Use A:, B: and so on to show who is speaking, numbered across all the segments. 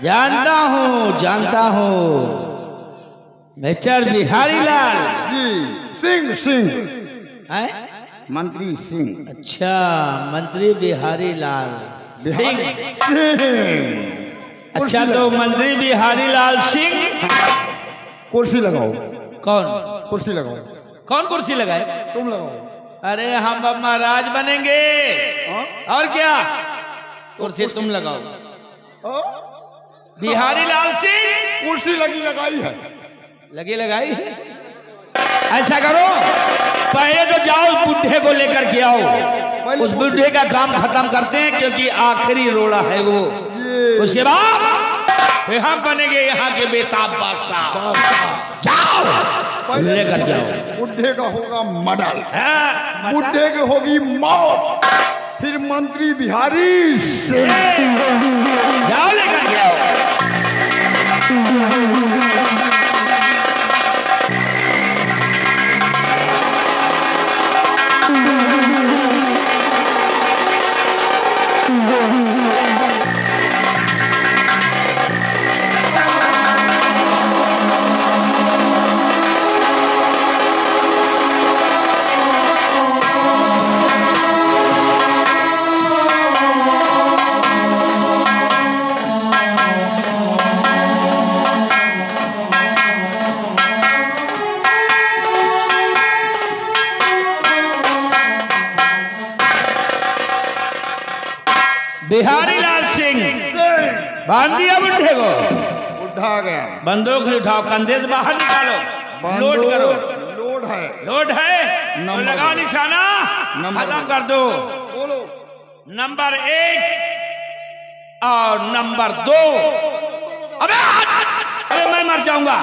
A: जानता हूँ मिस्टर बिहारी लाल
B: जी। सिंह सिंह
A: है।
B: मंत्री सिंह।
A: अच्छा, मंत्री बिहारी लाल सिंह। अच्छा, तो मंत्री बिहारी लाल सिंह।
B: कुर्सी लगाओ।
A: कौन
B: कुर्सी लगाओ।
A: कौन कुर्सी लगाए?
B: तुम लगाओ।
A: अरे हम अब महाराज बनेंगे।
B: हाँ?
A: और क्या? कुर्सी तुम लगाओ। बिहारी लाल सिंह
B: कुर्सी लगाई है।
A: लगी लगाई है। ऐसा करो, पहले तो जाओ बुढ़े को लेकर के आओ। उस बुढ़े का काम खत्म करते हैं, क्योंकि आखिरी रोड़ा है वो। उसके बाद फिर हम बनेंगे यहाँ के बेताब बादशाह। जाओ लेकर के आओ।
B: बुढ़े का होगा मर्डर,
A: हाँ,
B: बुढ़े की होगी मौत, फिर मंत्री बिहारी सिंह।
A: जाओ लेकर के आओ। बिहारी लाल सिंह बांध दिया बुढ़े को।
B: बुढ़ा आ गया।
A: बंदूक उठाओ, कंधे से बाहर निकालो, लोड करो।
B: लोड है।
A: लोड है तो लगाओ निशाना, खत्म कर दो।
B: बोलो।
A: नंबर 1 और नंबर 2। अबे मैं मर जाऊंगा।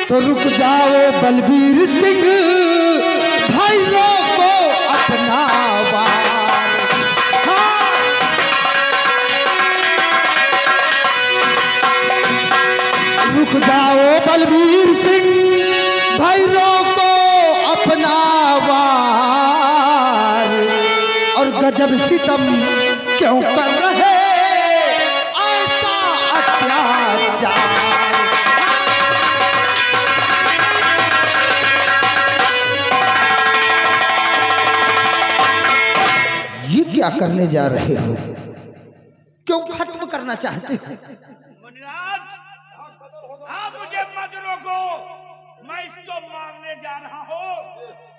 C: तो रुक जाओ बलबीर सिंह, भाइयों को अपना वार। हाँ। रुक जाओ बलबीर सिंह, भाइयों को अपना वार। और गजब सितम क्यों कर रहे ऐसा अत्याचार। ये क्या करने जा रहे हो? क्यों खत्म करना चाहते हो?
A: मुनिराज, आप मुझे मत रोको, मैं इसको मारने जा रहा हूँ,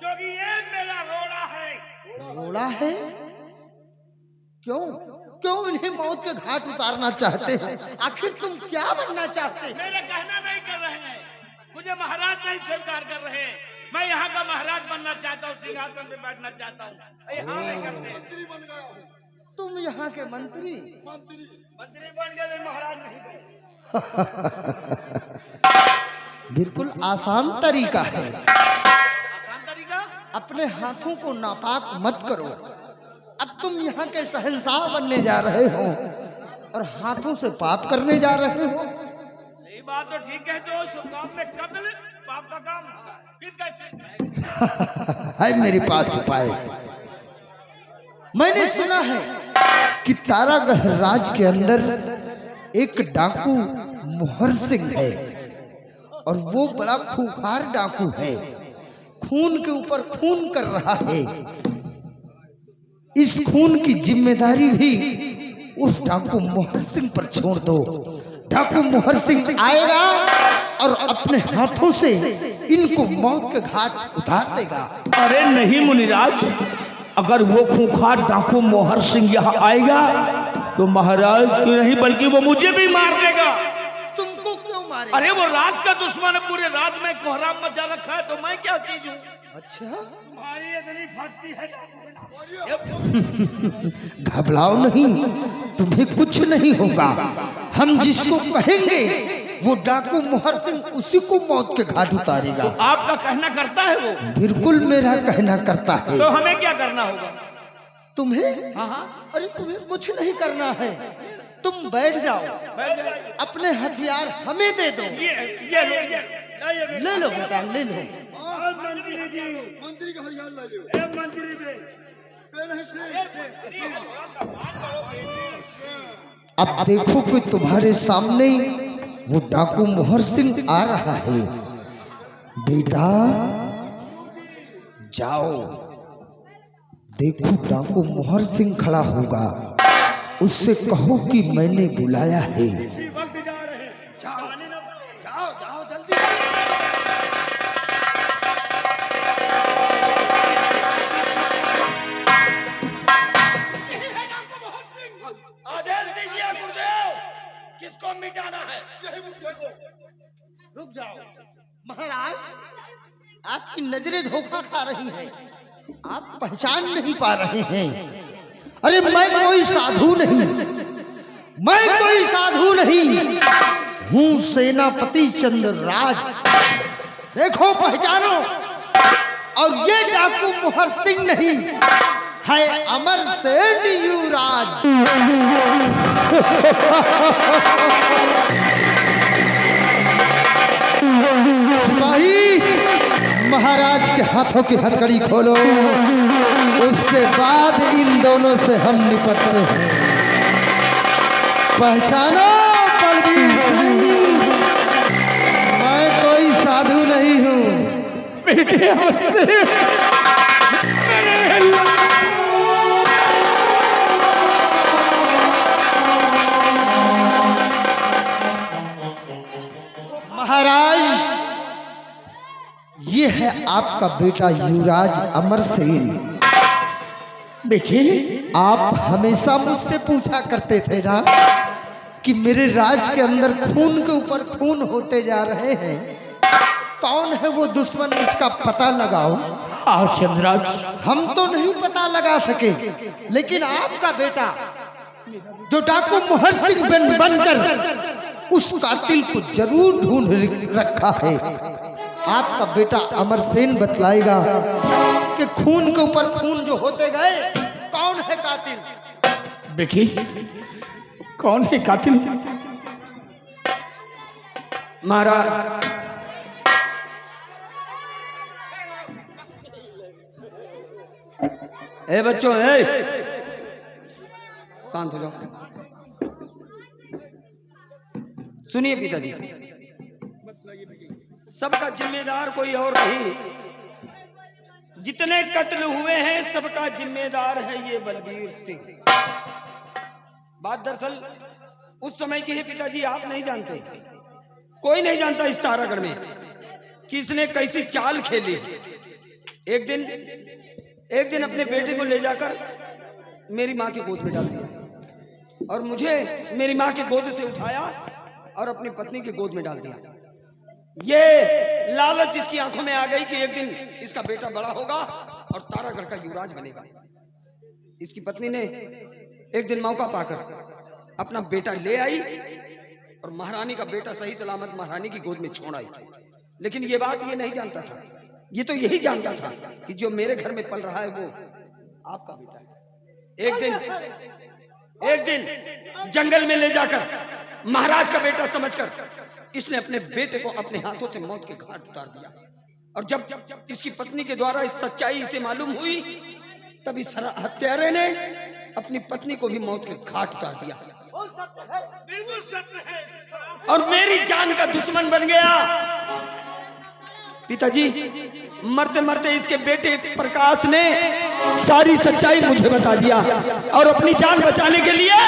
A: क्योंकि ये मेरा रोड़ा है।
C: रोड़ा है? क्यों क्यों इन्हें मौत के घाट उतारना चाहते हो? आखिर तुम क्या बनना चाहते हो?
A: मेरा कहना नहीं कर रहे हैं, मुझे महाराज नहीं स्वीकार कर रहे हैं। मैं यहाँ का महाराज बनना चाहता हूँ, सिंहासन पे बैठना चाहता हूँ।
C: तुम यहाँ के मंत्री
A: बन गए, महाराज नहीं बने।
C: बिल्कुल आसान तरीका है।
A: आसान तरीका?
C: अपने हाथों को नापाक मत करो। अब तुम यहाँ के शहंशाह बनने जा रहे हो और हाथों से पाप करने जा रहे हो।
A: यही बात तो ठीक है, तो शुभ में कत्ल पाप का काम, फिर कैसे?
C: है मेरे पास उपाय। मैंने सुना है कि तारागढ़ राज के अंदर एक डाकू मोहर सिंह है, और वो बड़ा खूंखार डाकू है, खून के ऊपर खून कर रहा है। इस खून की जिम्मेदारी भी उस डाकू मोहर सिंह पर छोड़ दो। डाकू मोहर सिंह आएगा और अपने हाथों से इनको मौत के घाट उतार देगा।
A: अरे नहीं मुनिराज, अगर वो खूंखार डाकू मोहर सिंह यहाँ आएगा तो महाराज क्यों नहीं बल्कि वो मुझे भी मार देगा।
C: तुमको क्यों मारेगा?
A: अरे वो राज का दुश्मन है, पूरे राज में कोहराम मचा रखा है, तो मैं क्या चीज हूँ?
C: अच्छा,
A: तुम्हारी इतनी फटती है।
C: घबराओ नहीं, तुम्हें कुछ नहीं होगा। हम जिसको कहेंगे वो डाकू मोहर सिंह उसी को मौत के घाट उतारेगा।
A: आपका कहना करता है वो?
C: बिल्कुल मेरा कहना करता है।
A: तो हमें क्या करना होगा?
C: तुम्हें?
A: हाँ,
C: अरे तुम्हें कुछ नहीं करना है, तुम बैठ जाओ, अपने हथियार हमें दे दो।
A: ये लो,
C: ले लो बेटा, ले लो।
B: मंत्री का हरियाण ले लो।
C: अब देखो कि तुम्हारे सामने वो डाकू मोहर सिंह आ रहा है। बेटा जाओ, देखो डाकू मोहर सिंह खड़ा होगा, उससे कहो कि मैंने बुलाया है।
B: जाओ जाओ जाओ जल्दी।
A: आदेश दीजिए गुरुदेव, किसको मिटाना है?
B: यही मुद्दे को।
C: रुक जाओ महाराज, आपकी नजरें धोखा खा रही हैं, आप पहचान नहीं पा रहे हैं। अरे मैं कोई साधु नहीं, मैं कोई साधु नहीं हूँ, सेनापति चंद्रराज। देखो पहचानो, और ये डाकू मोहर सिंह नहीं है, अमर सेन युवराज। सिपाही, महाराज के हाथों की हथकड़ी खोलो, उसके बाद इन दोनों से हम निपटते हैं। पहचानो बलबीर सिंह, मैं कोई साधु नहीं हूँ। महाराज, ये है आपका बेटा युवराज अमर सेन।
A: बेटे,
C: आप हमेशा मुझसे पूछा करते थे ना कि मेरे राज के अंदर खून के ऊपर खून होते जा रहे हैं, कौन है वो दुश्मन, इसका पता लगाओ।
A: आओ चंद्रराज।
C: हम तो नहीं पता लगा सके, लेकिन आपका बेटा जो डाकू मोहर सिंह बनकर उस कातिल को जरूर ढूंढ रखा है। आपका बेटा अमर सेन बतलाएगा कि खून के ऊपर खून जो होते गए, कौन है कातिल।
A: बेटी, कौन है कातिल? महाराज, ए बच्चों, ए शांत हो जाओ। सुनिए पिताजी, सबका जिम्मेदार कोई और नहीं, जितने कत्ल हुए हैं सबका जिम्मेदार है ये बलबीर सिंह। बात दरअसल उस समय की है पिताजी, आप नहीं जानते, कोई नहीं जानता इस तारागढ़ में कि इसने कैसी चाल खेली। एक दिन अपने बेटे को ले जाकर मेरी माँ की गोद में डाल दिया और मुझे मेरी माँ की गोद से उठाया और अपनी पत्नी की गोद में डाल दिया। ये लालच इसकी आंखों में आ गई कि एक दिन इसका बेटा बड़ा होगा और तारागढ़ का युवराज बनेगा। इसकी पत्नी ने एक दिन मौका पाकर अपना बेटा ले आई और महारानी का बेटा सही सलामत महारानी की गोद में छोड़ आई। लेकिन ये बात ये नहीं जानता था, ये तो यही जानता था कि जो मेरे घर में पल रहा है वो आपका बेटा है। एक दिन जंगल में ले जाकर महाराज का बेटा समझकर इसने अपने बेटे को अपने हाथों से मौत के घाट उतार दिया। और जब इसकी पत्नी के द्वारा इस सच्चाई इसे मालूम हुई, तब इस हत्यारे ने अपनी पत्नी को भी मौत के घाट उतार दिया और मेरी जान का दुश्मन बन गया। पिताजी, मरते मरते इसके बेटे प्रकाश ने सारी सच्चाई मुझे बता दिया और अपनी जान बचाने के लिए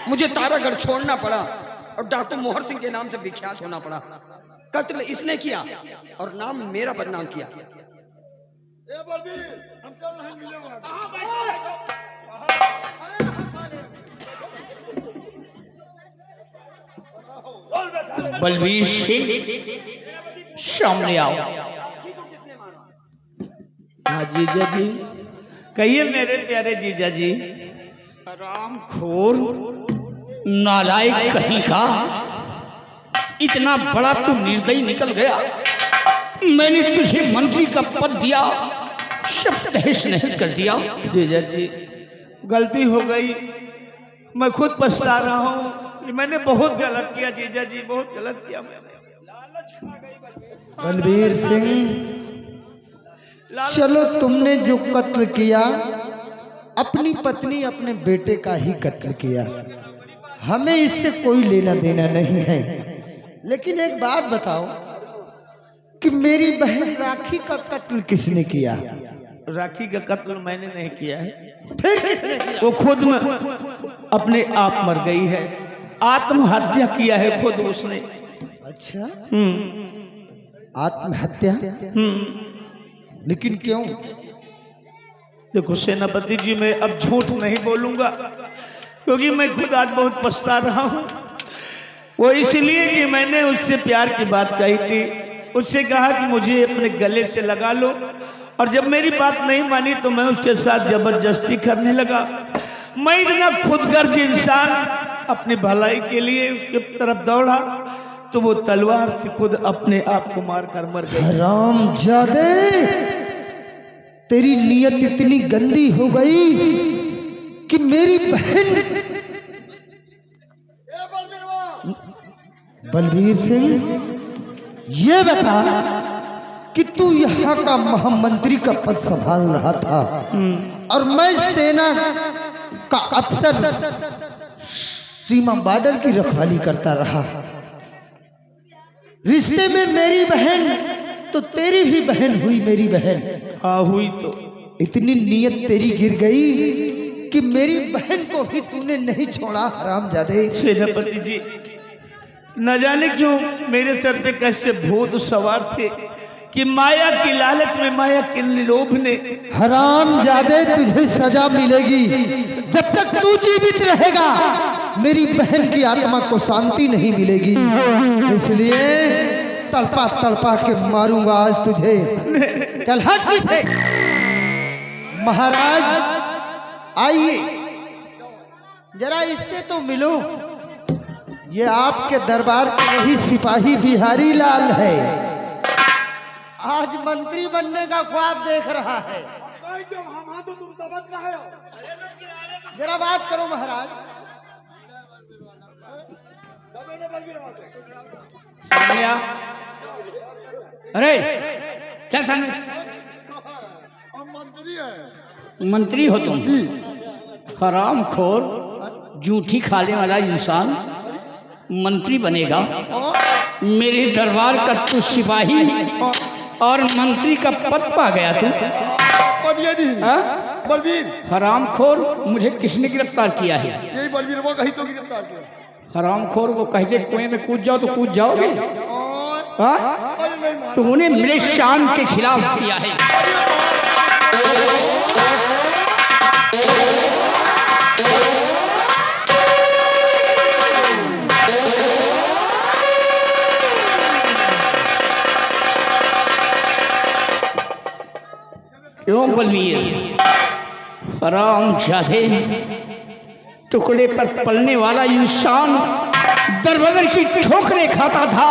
A: मुझे तारागढ़ छोड़ना पड़ा और डाकू मोहर सिंह के नाम से विख्यात होना पड़ा। कत्ल इसने किया और नाम मेरा बदनाम किया।
B: हम कल नहीं मिलेंगे।
A: बलबीर सिंह, सामने आओ। हाँ जीजा जी, कहिए मेरे प्यारे जीजा जी।
D: रामखोर, नालायक कहीं का, इतना बड़ा तू निर्दयी निकल गया। मैंने तुझे मंत्री का पद दिया, सब तहस नहस कर दिया।
A: जीजा जी, गलती हो गई, मैं खुद पछता रहा हूँ कि मैंने बहुत गलत किया। जीजा जी, बहुत गलत किया मैंने।
C: बलबीर सिंह, चलो, तुमने जो कत्ल किया अपनी पत्नी अपने बेटे का ही कत्ल किया, हमें इससे कोई लेना देना नहीं है। लेकिन एक बात बताओ कि मेरी बहन राखी का कत्ल किसने किया?
A: राखी का कत्ल मैंने नहीं किया है,
C: फिर किसने किया?
A: वो खुद में अपने आप मर गई है, आत्महत्या किया है खुद उसने।
C: अच्छा,
A: हम्म
C: आत्महत्या? लेकिन क्यों?
A: देखो सेनापति जी, मैं अब झूठ नहीं बोलूंगा क्योंकि मैं खुद आज बहुत पछता रहा हूँ। वो इसलिए कि मैंने उससे प्यार की बात कही थी, उससे कहा कि मुझे अपने गले से लगा लो, और जब मेरी बात नहीं मानी तो मैं उसके साथ जबरदस्ती करने लगा। मैं इतना खुदगर्ज इंसान अपनी भलाई के लिए उसके तरफ दौड़ा तो वो तलवार से खुद अपने आप को मार कर मर गई।
C: हरामजादे, तेरी नीयत इतनी गंदी हो गई कि मेरी बहन बलबीर सिंह, ये बता कि तू यहाँ का महामंत्री का पद संभाल रहा था और मैं सेना का अफसर सीमा बॉर्डर की रखवाली करता रहा। रिश्ते में मेरी बहन तो तेरी भी बहन हुई, मेरी बहन।
A: हाँ हुई। तो
C: इतनी नीयत तेरी गिर गई कि मेरी बहन को भी तूने नहीं छोड़ा, हरामजादे।
A: सेनापति जी, न जाने क्यों मेरे सर पे कैसे भूत सवार थे कि माया की लालच में, माया के लोभ ने।
C: हरामजादे, तुझे सजा मिलेगी। जब तक तू जीवित रहेगा मेरी बहन की आत्मा को शांति नहीं मिलेगी, इसलिए तड़पा तड़पा के मारूंगा आज तुझे। चल हट पीछे। महाराज आइए, जरा इससे तो मिलो। ये आपके दरबार के वही सिपाही बिहारी लाल है, आज मंत्री बनने का ख्वाब देख रहा है। जरा बात करो महाराज।
D: अरे क्या सामने
B: मंत्री है।
D: मंत्री हो तुम? हराम खोर, जूठी खाने वाला इंसान मंत्री बनेगा? मेरे दरबार का तू सिपाही और मंत्री का पद पा गया तू?
B: बलबीर,
D: हरामखोर, मुझे किसने गिरफ्तार किया है?
B: यही बलबीर वो कहीं तो गिरफ्तार किया।
D: हरामखोर, वो कह के कुएं में कूद जाओ तो कूद जाओगे?
B: और
D: तूने मेरे शान के खिलाफ किया है। क्यों बलबीर? हरामजादे, टुकड़े पर पलने वाला इंसान दरबदर की ठोकरें खाता था,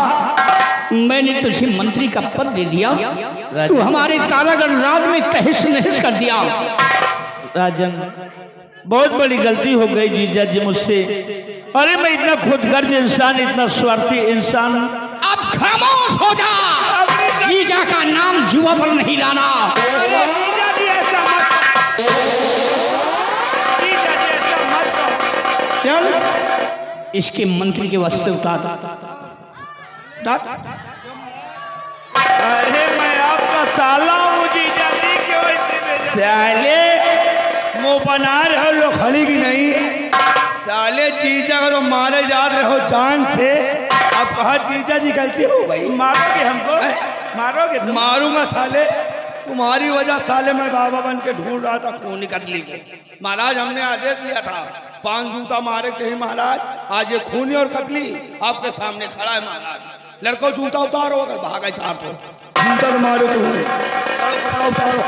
D: मैंने तुझे मंत्री का पद दे दिया, तू हमारे तारागढ़ राज में तहस नहस कर दिया।
A: राजन, बहुत बड़ी गलती हो गई जीजा जी मुझसे। अरे मैं इतना खुदगर्ज इंसान, इतना स्वार्थी इंसान।
D: अब खामोश हो जा, जीजा का नाम जुआ पर नहीं लाना। चल इसके मंत्री के वास्ते उतार।
A: अरे मैं आपका साला हूँ जीजा जी, क्यों इतने साले मुंह बना रहे हो, लोग खड़ी भी नहीं। साले जीजा को तो मारे जा रहे हो जान से, अब कहा जीजा जी गलती हो गई। मारोगे हमको? मारोगे? मारूंगा साले, तुम्हारी वजह साले मैं बाबा बन के ढूंढ रहा था खून कतली को। महाराज हमने आदेश दिया था 5 जूता मारे थे महाराज, आज ये खूनी और कतली आपके सामने खड़ा है महाराज। लड़को जूता उतारो, अगर भागा 4 तो जूता मारो तो उतारो।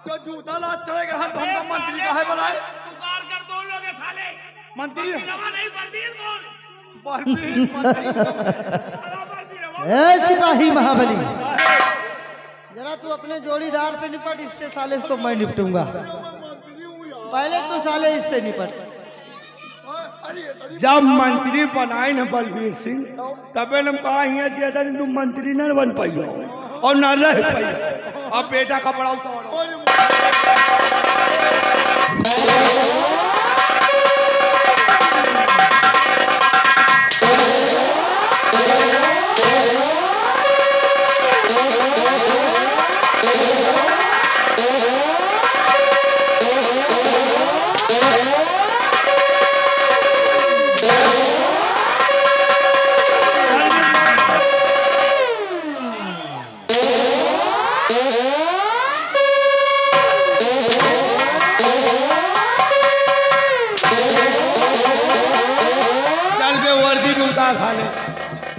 B: जो जूता लाद चढ़ेगा तो हमको मंत्री का है बुलाए।
A: पुकार कर बोलोगे साले,
B: मंत्री
A: नहीं बलबीर बोल।
C: ए सिपाही महाबली, जरा तू अपने जोड़ीदार से निपट, इससे साले से तो मैं निपटूंगा। पहले तो साले इससे निपट।
B: जब मंत्री बनाए न बलबीर सिंह तबे न कहा हिया ज्यादा दिन तुम मंत्री न बन पाइयो और न रह पाइयो। अब बेटा का बड़ा उतारो।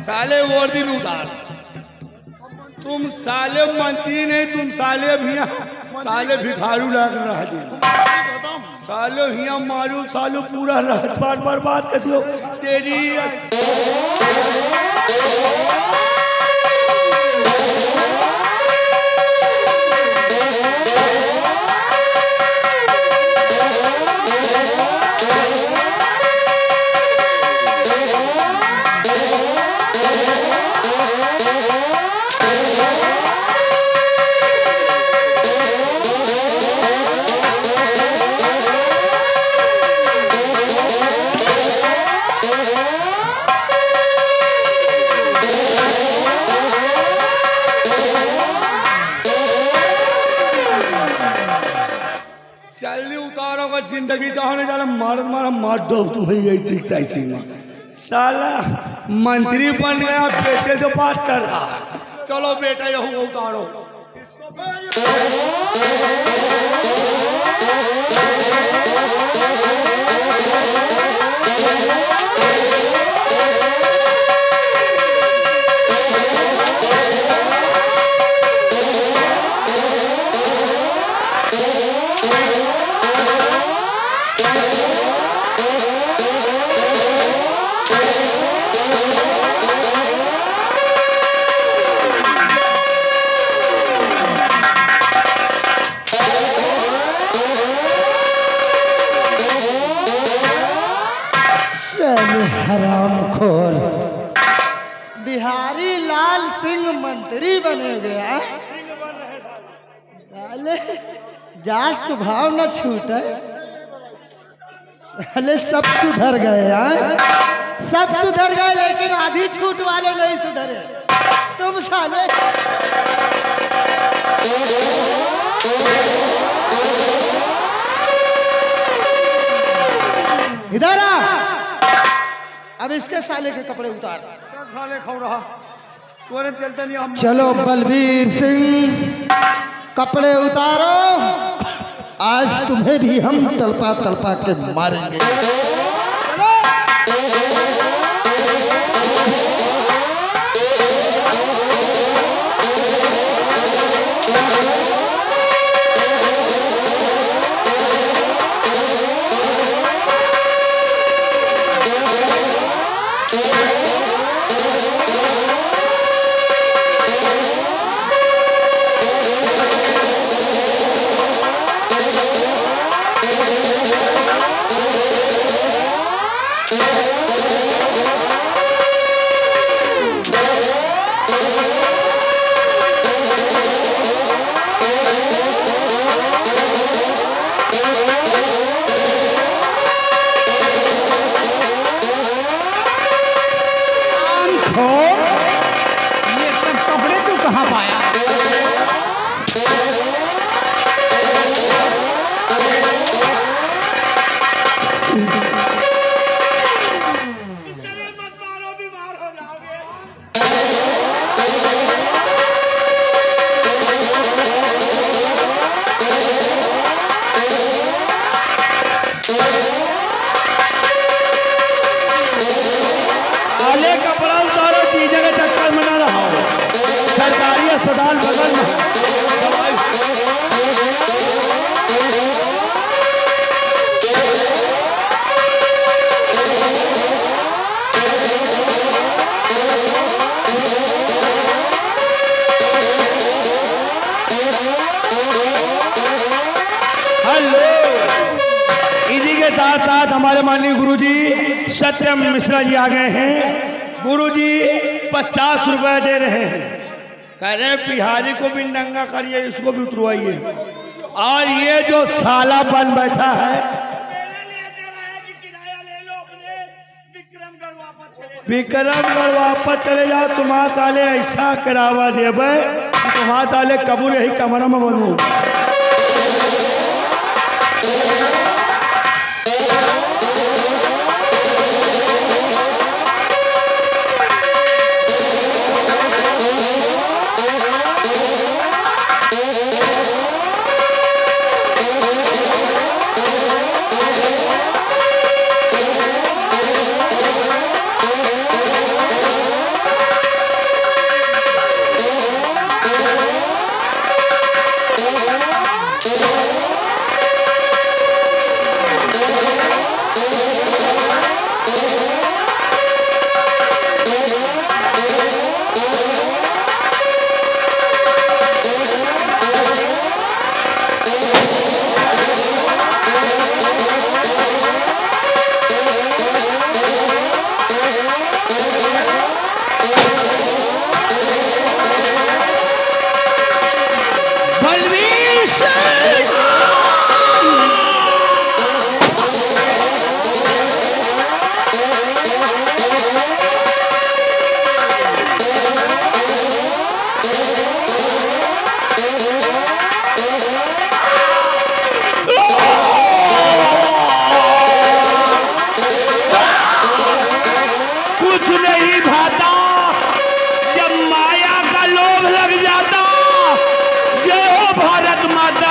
B: साले वर्दी में उतार। तुम साले मंत्री नहीं, तुम साले भैया साले भिखारू लग रहा है। सालो हिया मारू सालो पूरा राजपाट बर्बाद कर दियो तेरी। जिंदगी चाहने जाला मारा मार दो तुम्हें यही सीखता है सीमा। साला मंत्री बन गया बेटे से बात कर रहा है। चलो बेटा यह उतारो।
C: हरामखोर बिहारी लाल सिंह मंत्री बने गया। जात स्वभाव न छूटे। अरे सब सुधर गए हैं, सब सुधर गए, लेकिन आधी छूट वाले नहीं सुधरे। तुम साले इधर आ। अब इसके साले के कपड़े उतार।
B: साले खाओ रहा तोरे चलते नहीं हम।
C: चलो बलबीर सिंह कपड़े उतारो। आज तुम्हें भी हम तलपा तलपा के मारेंगे।
B: साथ साथ हमारे माननीय गुरुजी सत्यम मिश्रा जी आ गए हैं। गुरुजी 50 रुपए दे रहे हैं, कह रहे हैं बिहारी को भी नंगा करिए, इसको भी उतरवाइए। और ये जो साला बन बैठा है विक्रमगढ़ वापस चले जाओ, तुम्हारा साले ऐसा करावा देवे तुम्हारा साले कबूल यही कमरा में बनू।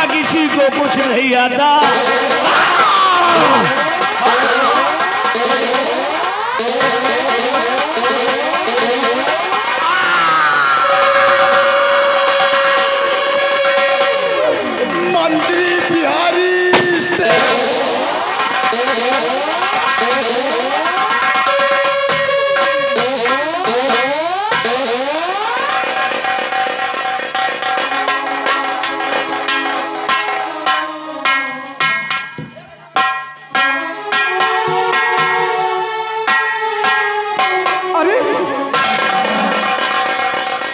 B: किसी को कुछ नहीं आता। मंत्री बिहारी से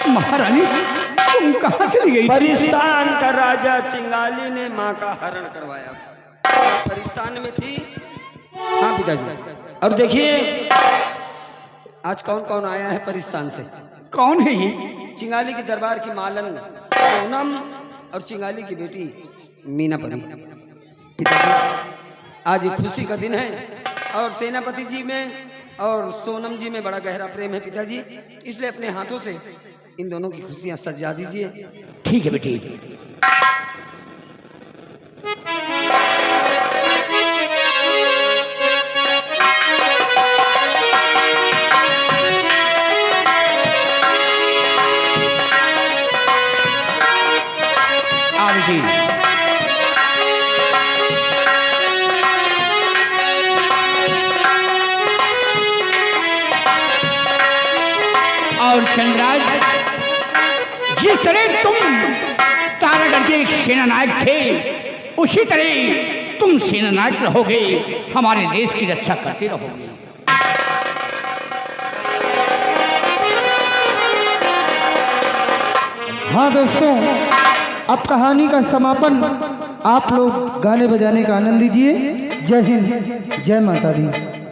D: महारानी तुम कहाँ चली गई?
B: परिस्तान का राजा चिंगाली ने माँ का हरण करवाया, परिस्तान में थी। हाँ पिताजी। और देखिए आज कौन कौन आया है परिस्तान से।
D: कौन है ये?
B: चिंगाली के दरबार की मालन सोनम और चिंगाली की बेटी मीनापति। पिताजी आज खुशी का दिन है और सेनापति जी में और सोनम जी में बड़ा गहरा प्रेम है पिताजी, इसलिए अपने हाथों से इन दोनों की खुशियां सजा दीजिए।
D: ठीक है बेटी। जी और चंद्राज, जिस तरह तुम तारागढ़ के एक सेनानायक थे उसी तरह तुम सेनानायक रहोगे, हमारे देश की रक्षा करते रहोगे।
C: हाँ दोस्तों, अब कहानी का समापन, आप लोग गाने बजाने का आनंद लीजिए। जय हिंद, जय माता दी।